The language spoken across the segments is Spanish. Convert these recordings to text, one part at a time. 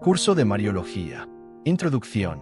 Curso de Mariología. Introducción.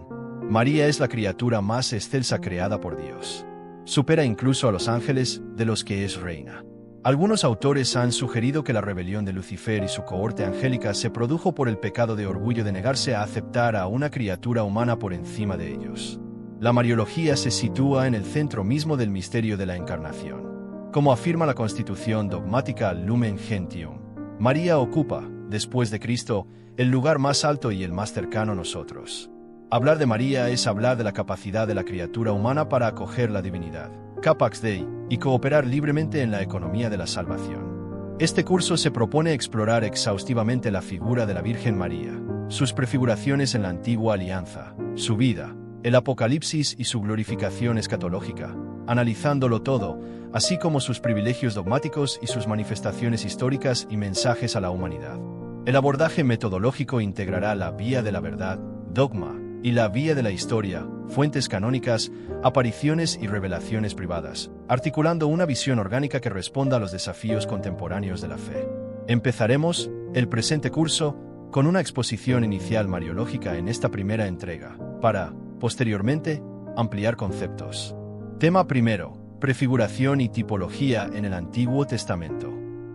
María es la criatura más excelsa creada por Dios. Supera incluso a los ángeles, de los que es reina. Algunos autores han sugerido que la rebelión de Lucifer y su cohorte angélica se produjo por el pecado de orgullo de negarse a aceptar a una criatura humana por encima de ellos. La Mariología se sitúa en el centro mismo del misterio de la encarnación. Como afirma la Constitución dogmática Lumen Gentium, María ocupa, después de Cristo, el lugar más alto y el más cercano a nosotros. Hablar de María es hablar de la capacidad de la criatura humana para acoger la divinidad, capax Dei, y cooperar libremente en la economía de la salvación. Este curso se propone explorar exhaustivamente la figura de la Virgen María, sus prefiguraciones en la antigua alianza, su vida, el Apocalipsis y su glorificación escatológica, analizándolo todo, así como sus privilegios dogmáticos y sus manifestaciones históricas y mensajes a la humanidad. El abordaje metodológico integrará la vía de la verdad, dogma, y la vía de la historia, fuentes canónicas, apariciones y revelaciones privadas, articulando una visión orgánica que responda a los desafíos contemporáneos de la fe. Empezaremos el presente curso con una exposición inicial mariológica en esta primera entrega, para, posteriormente, ampliar conceptos. Tema primero: prefiguración y tipología en el Antiguo Testamento.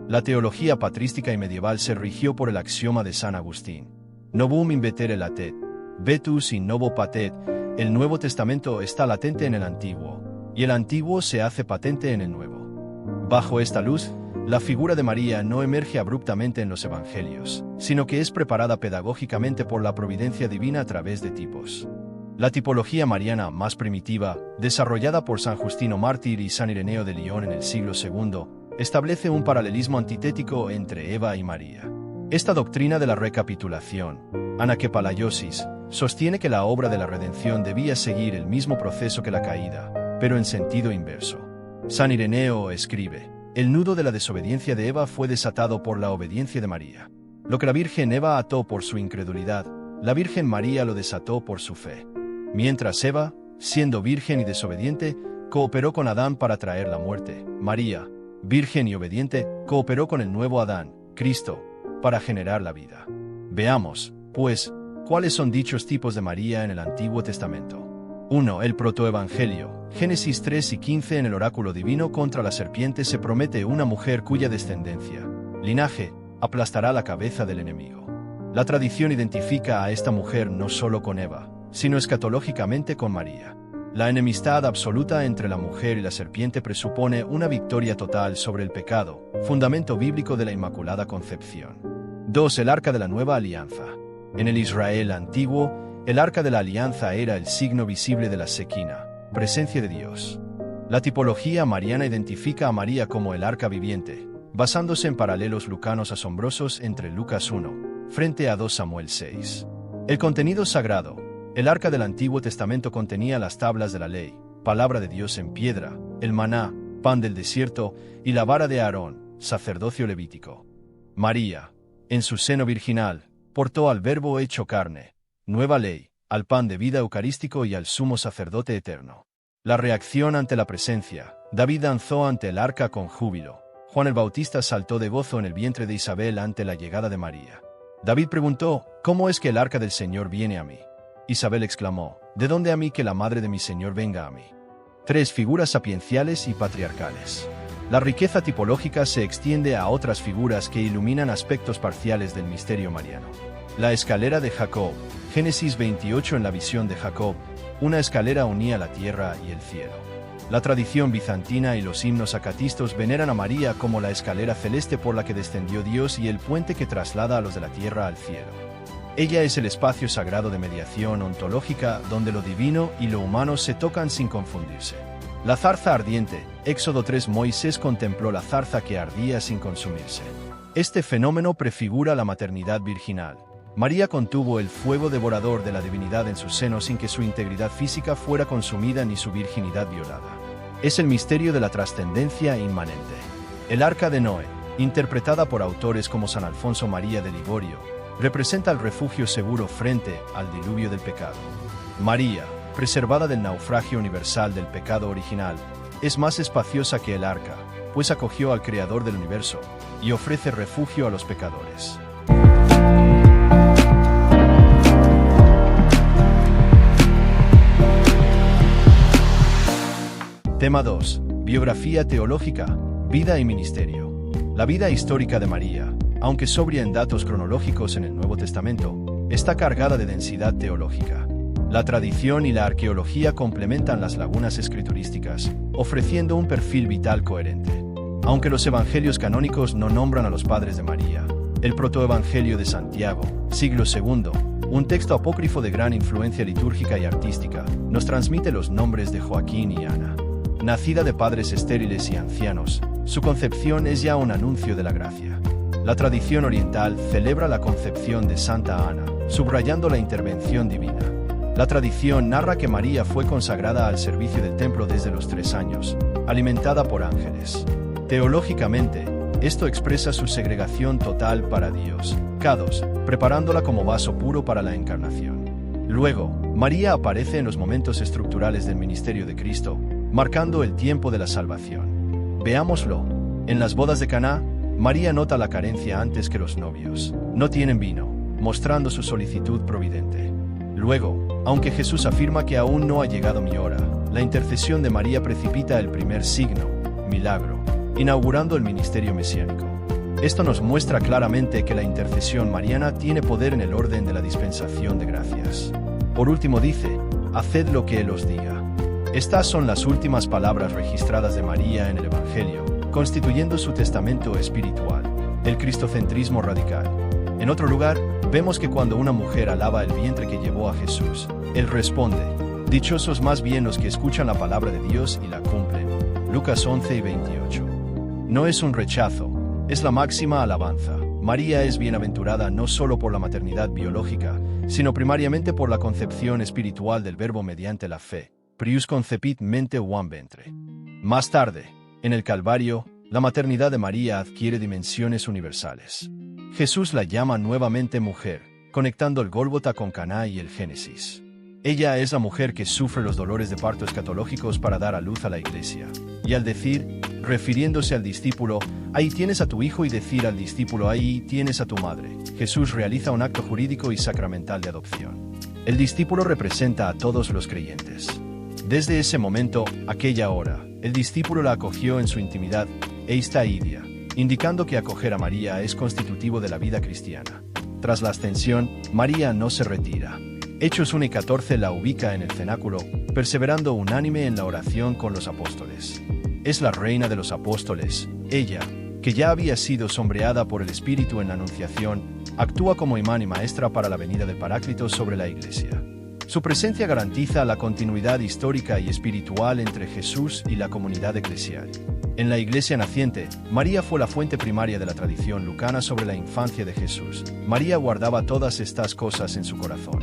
La teología patrística y medieval se rigió por el axioma de San Agustín: Novum invetere latet, vetus in novo patet. El Nuevo Testamento está latente en el Antiguo, y el Antiguo se hace patente en el Nuevo. Bajo esta luz, la figura de María no emerge abruptamente en los Evangelios, sino que es preparada pedagógicamente por la providencia divina a través de tipos. La tipología mariana más primitiva, desarrollada por San Justino Mártir y San Ireneo de Lyon en el siglo II, establece un paralelismo antitético entre Eva y María. Esta doctrina de la recapitulación, anaquepalaiosis, sostiene que la obra de la redención debía seguir el mismo proceso que la caída, pero en sentido inverso. San Ireneo escribe: el nudo de la desobediencia de Eva fue desatado por la obediencia de María. Lo que la Virgen Eva ató por su incredulidad, la Virgen María lo desató por su fe. Mientras Eva, siendo virgen y desobediente, cooperó con Adán para traer la muerte, María, virgen y obediente, cooperó con el nuevo Adán, Cristo, para generar la vida. Veamos, pues, cuáles son dichos tipos de María en el Antiguo Testamento. 1. El protoevangelio. Génesis 3 y 15. En el oráculo divino contra la serpiente se promete una mujer cuya descendencia, linaje, aplastará la cabeza del enemigo. La tradición identifica a esta mujer no solo con Eva, sino escatológicamente con María. La enemistad absoluta entre la mujer y la serpiente presupone una victoria total sobre el pecado, fundamento bíblico de la Inmaculada Concepción. 2. El Arca de la Nueva Alianza. En el Israel antiguo, el Arca de la Alianza era el signo visible de la Shekinah, presencia de Dios. La tipología mariana identifica a María como el arca viviente, basándose en paralelos lucanos asombrosos entre Lucas 1, frente a 2 Samuel 6. El contenido sagrado. El Arca del Antiguo Testamento contenía las tablas de la ley, palabra de Dios en piedra, el maná, pan del desierto, y la vara de Aarón, sacerdocio levítico. María, en su seno virginal, portó al Verbo hecho carne, nueva ley, al pan de vida eucarístico y al sumo sacerdote eterno. La reacción ante la presencia. David danzó ante el arca con júbilo. Juan el Bautista saltó de gozo en el vientre de Isabel ante la llegada de María. David preguntó: ¿cómo es que el arca del Señor viene a mí? Isabel exclamó: ¿de dónde a mí que la madre de mi Señor venga a mí? 3. Figuras sapienciales y patriarcales. La riqueza tipológica se extiende a otras figuras que iluminan aspectos parciales del misterio mariano. La escalera de Jacob. Génesis 28. En la visión de Jacob, una escalera unía la tierra y el cielo. La tradición bizantina y los himnos acatistos veneran a María como la escalera celeste por la que descendió Dios y el puente que traslada a los de la tierra al cielo. Ella es el espacio sagrado de mediación ontológica donde lo divino y lo humano se tocan sin confundirse. La zarza ardiente. Éxodo 3. Moisés contempló la zarza que ardía sin consumirse. Este fenómeno prefigura la maternidad virginal. María contuvo el fuego devorador de la divinidad en su seno sin que su integridad física fuera consumida ni su virginidad violada. Es el misterio de la trascendencia inmanente. El Arca de Noé, interpretada por autores como San Alfonso María de Ligorio, representa el refugio seguro frente al diluvio del pecado. María, preservada del naufragio universal del pecado original, es más espaciosa que el arca, pues acogió al Creador del universo y ofrece refugio a los pecadores. Tema 2. Biografía teológica, vida y ministerio. La vida histórica de María, aunque sobria en datos cronológicos en el Nuevo Testamento, está cargada de densidad teológica. La tradición y la arqueología complementan las lagunas escriturísticas, ofreciendo un perfil vital coherente. Aunque los evangelios canónicos no nombran a los padres de María, el protoevangelio de Santiago, siglo II, un texto apócrifo de gran influencia litúrgica y artística, nos transmite los nombres de Joaquín y Ana. Nacida de padres estériles y ancianos, su concepción es ya un anuncio de la gracia. La tradición oriental celebra la concepción de Santa Ana, subrayando la intervención divina. La tradición narra que María fue consagrada al servicio del templo desde los 3 años, alimentada por ángeles. Teológicamente, esto expresa su segregación total para Dios, K2, preparándola como vaso puro para la encarnación. Luego, María aparece en los momentos estructurales del ministerio de Cristo, marcando el tiempo de la salvación. Veámoslo. En las bodas de Caná, María nota la carencia antes que los novios. No tienen vino, mostrando su solicitud providente. Luego, aunque Jesús afirma que aún no ha llegado mi hora, la intercesión de María precipita el primer signo, milagro, inaugurando el ministerio mesiánico. Esto nos muestra claramente que la intercesión mariana tiene poder en el orden de la dispensación de gracias. Por último dice, haced lo que Él os diga. Estas son las últimas palabras registradas de María en el Evangelio, constituyendo su testamento espiritual, el cristocentrismo radical. En otro lugar, vemos que cuando una mujer alaba el vientre que llevó a Jesús, Él responde, dichosos más bien los que escuchan la palabra de Dios y la cumplen. Lucas 11 y 28. No es un rechazo, es la máxima alabanza. María es bienaventurada no solo por la maternidad biológica, sino primariamente por la concepción espiritual del Verbo mediante la fe. Prius concepit mente uam ventre. Más tarde, en el Calvario, la maternidad de María adquiere dimensiones universales. Jesús la llama nuevamente mujer, conectando el Gólgota con Caná y el Génesis. Ella es la mujer que sufre los dolores de parto escatológicos para dar a luz a la Iglesia. Y al decir, refiriéndose al discípulo, ahí tienes a tu hijo, y decir al discípulo, ahí tienes a tu madre, Jesús realiza un acto jurídico y sacramental de adopción. El discípulo representa a todos los creyentes. Desde ese momento, aquella hora, el discípulo la acogió en su intimidad, eista idia, indicando que acoger a María es constitutivo de la vida cristiana. Tras la ascensión, María no se retira. Hechos 1 y 14 la ubica en el cenáculo, perseverando unánime en la oración con los apóstoles. Es la reina de los apóstoles. Ella, que ya había sido sombreada por el Espíritu en la Anunciación, actúa como imán y maestra para la venida del Paráclito sobre la Iglesia. Su presencia garantiza la continuidad histórica y espiritual entre Jesús y la comunidad eclesial. En la Iglesia naciente, María fue la fuente primaria de la tradición lucana sobre la infancia de Jesús. María guardaba todas estas cosas en su corazón.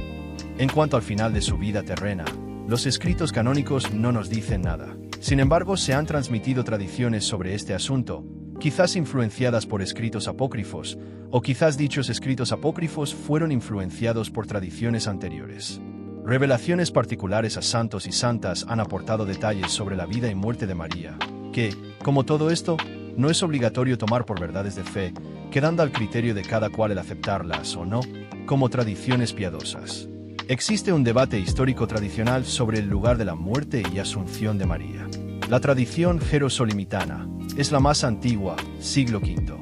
En cuanto al final de su vida terrena, los escritos canónicos no nos dicen nada. Sin embargo, se han transmitido tradiciones sobre este asunto, quizás influenciadas por escritos apócrifos, o quizás dichos escritos apócrifos fueron influenciados por tradiciones anteriores. Revelaciones particulares a santos y santas han aportado detalles sobre la vida y muerte de María, que, como todo esto, no es obligatorio tomar por verdades de fe, quedando al criterio de cada cual el aceptarlas o no, como tradiciones piadosas. Existe un debate histórico tradicional sobre el lugar de la muerte y asunción de María. La tradición jerosolimitana es la más antigua, siglo V.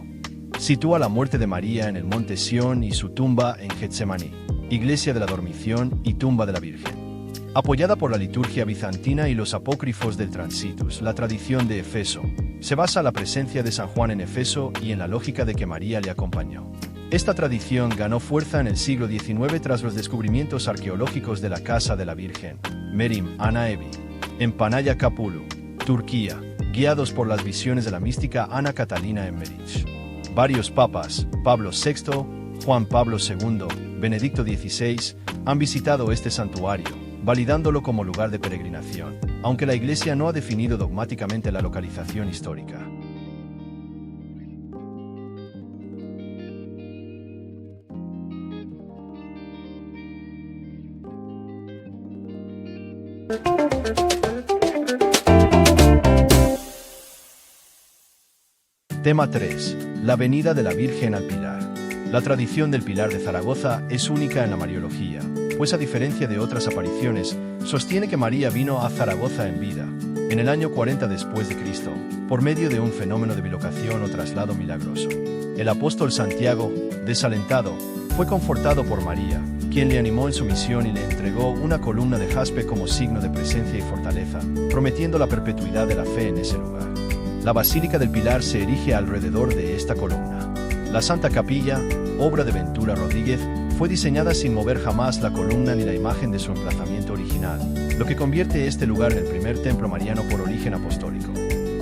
Sitúa la muerte de María en el monte Sión y su tumba en Getsemaní, iglesia de la dormición y tumba de la Virgen. Apoyada por la liturgia bizantina y los apócrifos del Transitus, la tradición de Efeso, se basa en la presencia de San Juan en Efeso y en la lógica de que María le acompañó. Esta tradición ganó fuerza en el siglo XIX tras los descubrimientos arqueológicos de la Casa de la Virgen, Merim Ana Evi, en Panaya Kapulu, Turquía, guiados por las visiones de la mística Ana Catalina en Meriç. Varios papas, Pablo VI, Juan Pablo II, Benedicto XVI, han visitado este santuario, validándolo como lugar de peregrinación, aunque la Iglesia no ha definido dogmáticamente la localización histórica. Tema 3. La venida de la Virgen al Pilar. La tradición del Pilar de Zaragoza es única en la Mariología, pues a diferencia de otras apariciones, sostiene que María vino a Zaragoza en vida. en el año 40 después de Cristo, por medio de un fenómeno de bilocación o traslado milagroso. El apóstol Santiago, desalentado, fue confortado por María, quien le animó en su misión y le entregó una columna de jaspe como signo de presencia y fortaleza, prometiendo la perpetuidad de la fe en ese lugar. La Basílica del Pilar se erige alrededor de esta columna. La Santa Capilla, obra de Ventura Rodríguez, fue diseñada sin mover jamás la columna ni la imagen de su emplazamiento original, lo que convierte este lugar en el primer templo mariano por origen apostólico.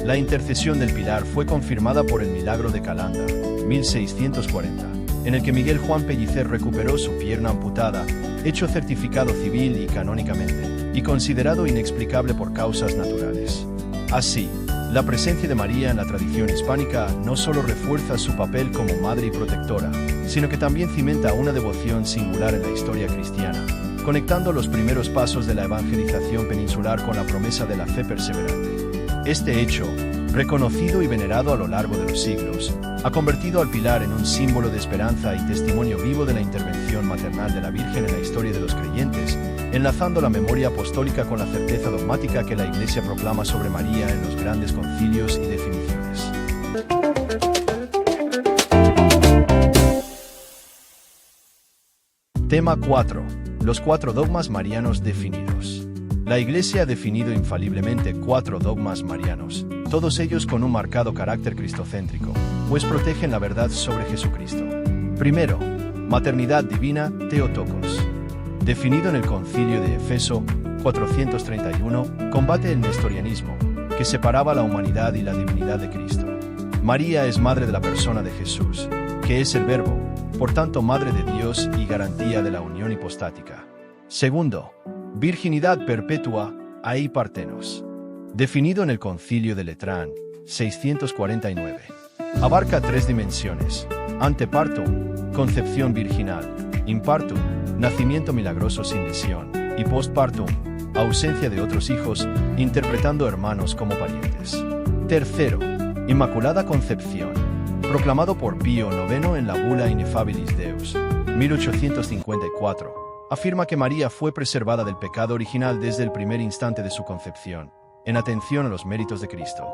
La intercesión del Pilar fue confirmada por el milagro de Calanda, 1640, en el que Miguel Juan Pellicer recuperó su pierna amputada, hecho certificado civil y canónicamente, y considerado inexplicable por causas naturales. Así, la presencia de María en la tradición hispánica no solo refuerza su papel como madre y protectora, sino que también cimenta una devoción singular en la historia cristiana, conectando los primeros pasos de la evangelización peninsular con la promesa de la fe perseverante. Este hecho, reconocido y venerado a lo largo de los siglos, ha convertido al Pilar en un símbolo de esperanza y testimonio vivo de la intervención maternal de la Virgen en la historia de los creyentes, enlazando la memoria apostólica con la certeza dogmática que la Iglesia proclama sobre María en los grandes concilios y definiciones. Tema 4. Los 4 dogmas marianos definidos. La Iglesia ha definido infaliblemente 4 dogmas marianos, todos ellos con un marcado carácter cristocéntrico, pues protegen la verdad sobre Jesucristo. Primero, maternidad divina, Theotokos. Definido en el Concilio de Éfeso, 431, combate el nestorianismo, que separaba la humanidad y la divinidad de Cristo. María es madre de la persona de Jesús, que es el Verbo, por tanto madre de Dios y garantía de la unión hipostática. Segundo, virginidad perpetua, ai partenos. Definido en el Concilio de Letrán, 649. Abarca 3 dimensiones: antepartum, concepción virginal; impartum, nacimiento milagroso sin lesión; y postpartum, ausencia de otros hijos, interpretando hermanos como parientes. Tercero, Inmaculada Concepción. Proclamado por Pío IX en la Bula Ineffabilis Deus, 1854, afirma que María fue preservada del pecado original desde el primer instante de su concepción, en atención a los méritos de Cristo.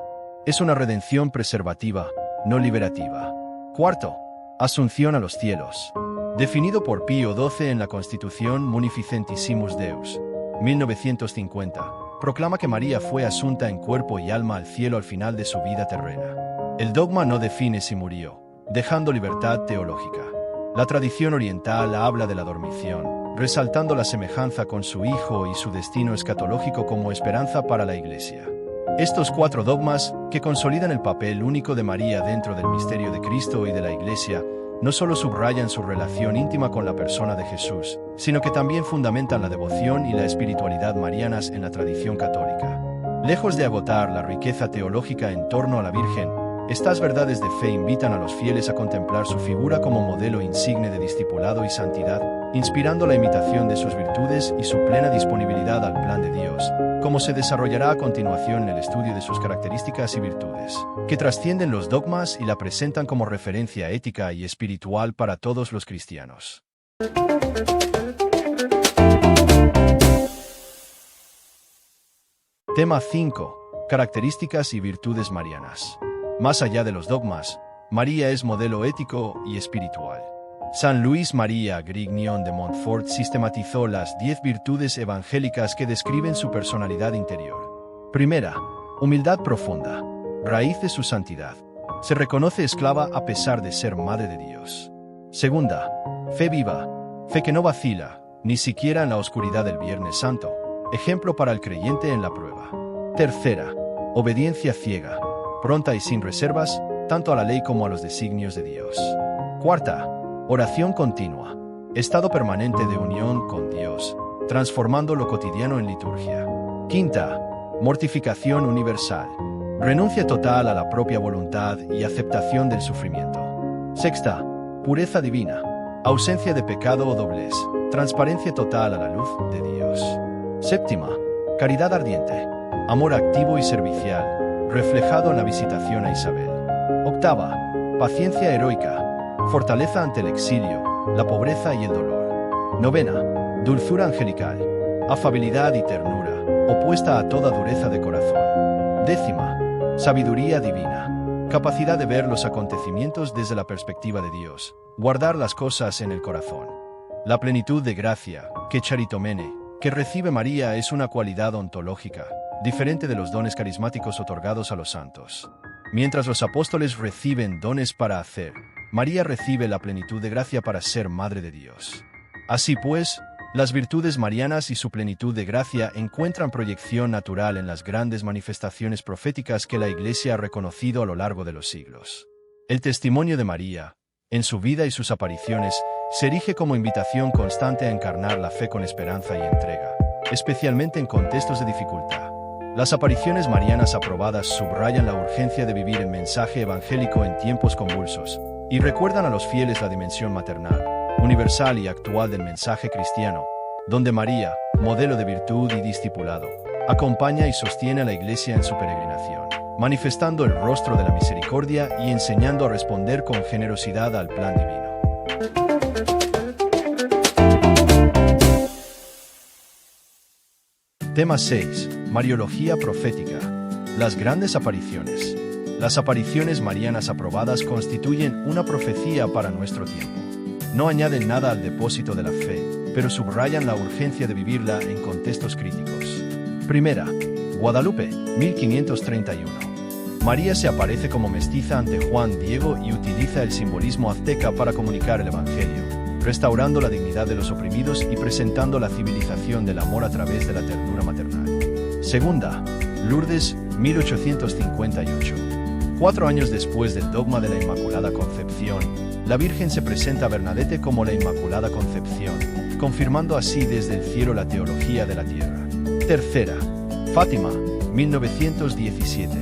Es una redención preservativa, no liberativa. Cuarto, Asunción a los cielos. Definido por Pío XII en la Constitución Munificentissimus Deus, 1950, proclama que María fue asunta en cuerpo y alma al cielo al final de su vida terrena. El dogma no define si murió, dejando libertad teológica. La tradición oriental habla de la dormición, resaltando la semejanza con su Hijo y su destino escatológico como esperanza para la Iglesia. Estos 4 dogmas, que consolidan el papel único de María dentro del misterio de Cristo y de la Iglesia, no solo subrayan su relación íntima con la persona de Jesús, sino que también fundamentan la devoción y la espiritualidad marianas en la tradición católica. Lejos de agotar la riqueza teológica en torno a la Virgen, estas verdades de fe invitan a los fieles a contemplar su figura como modelo insigne de discipulado y santidad, inspirando la imitación de sus virtudes y su plena disponibilidad al plan de Dios, como se desarrollará a continuación en el estudio de sus características y virtudes, que trascienden los dogmas y la presentan como referencia ética y espiritual para todos los cristianos. Tema 5. Características y virtudes marianas. Más allá de los dogmas, María es modelo ético y espiritual. San Luis María Grignion de Montfort sistematizó las 10 virtudes evangélicas que describen su personalidad interior. Primera, humildad profunda, raíz de su santidad. Se reconoce esclava a pesar de ser madre de Dios. Segunda, fe viva, fe que no vacila, ni siquiera en la oscuridad del Viernes Santo, ejemplo para el creyente en la prueba. Tercera, obediencia ciega, pronta y sin reservas, tanto a la ley como a los designios de Dios. Cuarta, oración continua, estado permanente de unión con Dios, transformando lo cotidiano en liturgia. Quinta, mortificación universal, renuncia total a la propia voluntad y aceptación del sufrimiento. Sexta, pureza divina, ausencia de pecado o doblez, transparencia total a la luz de Dios. Séptima, caridad ardiente, amor activo y servicial, reflejado en la visitación a Isabel. Octava, paciencia heroica, fortaleza ante el exilio, la pobreza y el dolor. Novena, dulzura angelical, afabilidad y ternura, opuesta a toda dureza de corazón. Décima, sabiduría divina. Capacidad de ver los acontecimientos desde la perspectiva de Dios, guardar las cosas en el corazón. La plenitud de gracia, que charitomene, que recibe María es una cualidad ontológica, diferente de los dones carismáticos otorgados a los santos. Mientras los apóstoles reciben dones para hacer, María recibe la plenitud de gracia para ser Madre de Dios. Así pues, las virtudes marianas y su plenitud de gracia encuentran proyección natural en las grandes manifestaciones proféticas que la Iglesia ha reconocido a lo largo de los siglos. El testimonio de María, en su vida y sus apariciones, se erige como invitación constante a encarnar la fe con esperanza y entrega, especialmente en contextos de dificultad. Las apariciones marianas aprobadas subrayan la urgencia de vivir el mensaje evangélico en tiempos convulsos y recuerdan a los fieles la dimensión maternal, universal y actual del mensaje cristiano, donde María, modelo de virtud y discipulado, acompaña y sostiene a la Iglesia en su peregrinación, manifestando el rostro de la misericordia y enseñando a responder con generosidad al plan divino. Tema 6. Mariología profética. Las grandes apariciones. Las apariciones marianas aprobadas constituyen una profecía para nuestro tiempo. No añaden nada al depósito de la fe, pero subrayan la urgencia de vivirla en contextos críticos. Primera, Guadalupe, 1531. María se aparece como mestiza ante Juan Diego y utiliza el simbolismo azteca para comunicar el Evangelio, restaurando la dignidad de los oprimidos y presentando la civilización del amor a través de la ternura maternal. Segunda, Lourdes, 1858. 4 años después del dogma de la Inmaculada Concepción, la Virgen se presenta a Bernadette como la Inmaculada Concepción, confirmando así desde el cielo la teología de la tierra. Tercera, Fátima, 1917.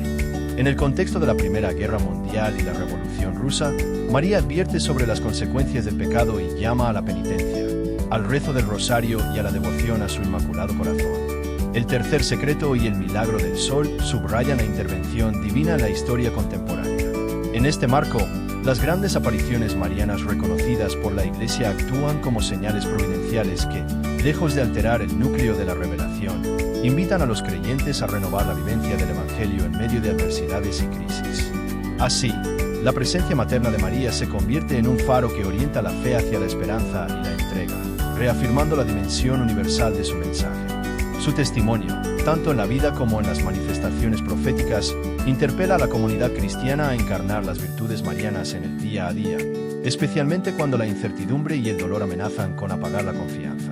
En el contexto de la Primera Guerra Mundial y la Revolución Rusa, María advierte sobre las consecuencias del pecado y llama a la penitencia, al rezo del rosario y a la devoción a su Inmaculado Corazón. El tercer secreto y el milagro del sol subrayan la intervención divina en la historia contemporánea. En este marco, las grandes apariciones marianas reconocidas por la Iglesia actúan como señales providenciales que, lejos de alterar el núcleo de la revelación, invitan a los creyentes a renovar la vivencia del Evangelio en medio de adversidades y crisis. Así, la presencia materna de María se convierte en un faro que orienta la fe hacia la esperanza y la entrega, reafirmando la dimensión universal de su mensaje. Su testimonio, tanto en la vida como en las manifestaciones proféticas, interpela a la comunidad cristiana a encarnar las virtudes marianas en el día a día, especialmente cuando la incertidumbre y el dolor amenazan con apagar la confianza.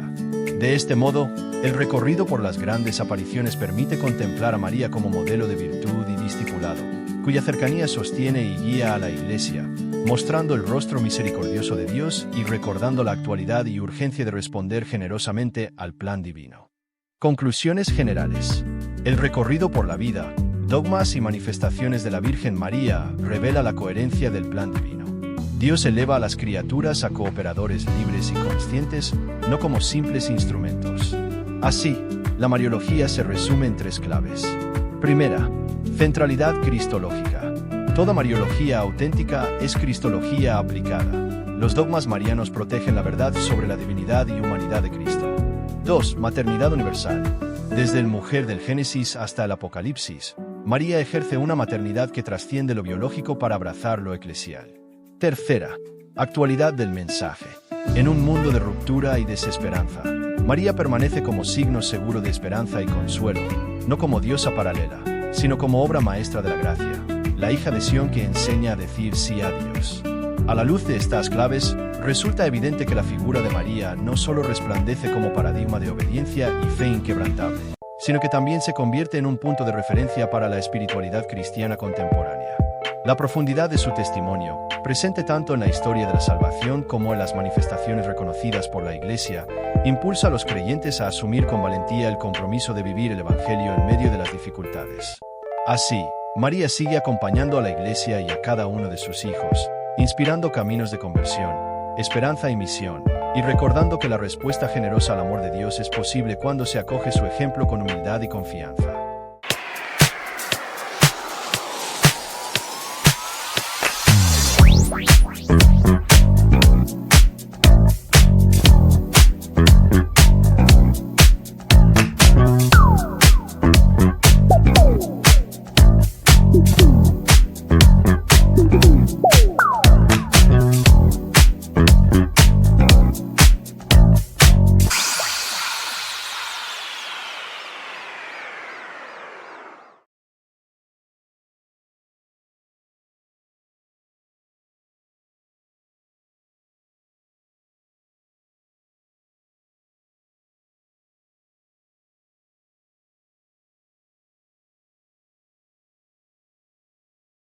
De este modo, el recorrido por las grandes apariciones permite contemplar a María como modelo de virtud y discipulado, cuya cercanía sostiene y guía a la Iglesia, mostrando el rostro misericordioso de Dios y recordando la actualidad y urgencia de responder generosamente al plan divino. Conclusiones generales. El recorrido por la vida, dogmas y manifestaciones de la Virgen María revela la coherencia del plan divino. Dios eleva a las criaturas a cooperadores libres y conscientes, no como simples instrumentos. Así, la Mariología se resume en 3 claves. Primera, centralidad cristológica. Toda Mariología auténtica es cristología aplicada. Los dogmas marianos protegen la verdad sobre la divinidad y humanidad de Cristo. 2. Maternidad universal. Desde el mujer del Génesis hasta el Apocalipsis, María ejerce una maternidad que trasciende lo biológico para abrazar lo eclesial. Tercera, actualidad del mensaje. En un mundo de ruptura y desesperanza, María permanece como signo seguro de esperanza y consuelo, no como diosa paralela, sino como obra maestra de la gracia, la hija de Sión que enseña a decir sí a Dios. A la luz de estas claves, resulta evidente que la figura de María no solo resplandece como paradigma de obediencia y fe inquebrantable, sino que también se convierte en un punto de referencia para la espiritualidad cristiana contemporánea. La profundidad de su testimonio, presente tanto en la historia de la salvación como en las manifestaciones reconocidas por la Iglesia, impulsa a los creyentes a asumir con valentía el compromiso de vivir el Evangelio en medio de las dificultades. Así, María sigue acompañando a la Iglesia y a cada uno de sus hijos, inspirando caminos de conversión, esperanza y misión, y recordando que la respuesta generosa al amor de Dios es posible cuando se acoge su ejemplo con humildad y confianza.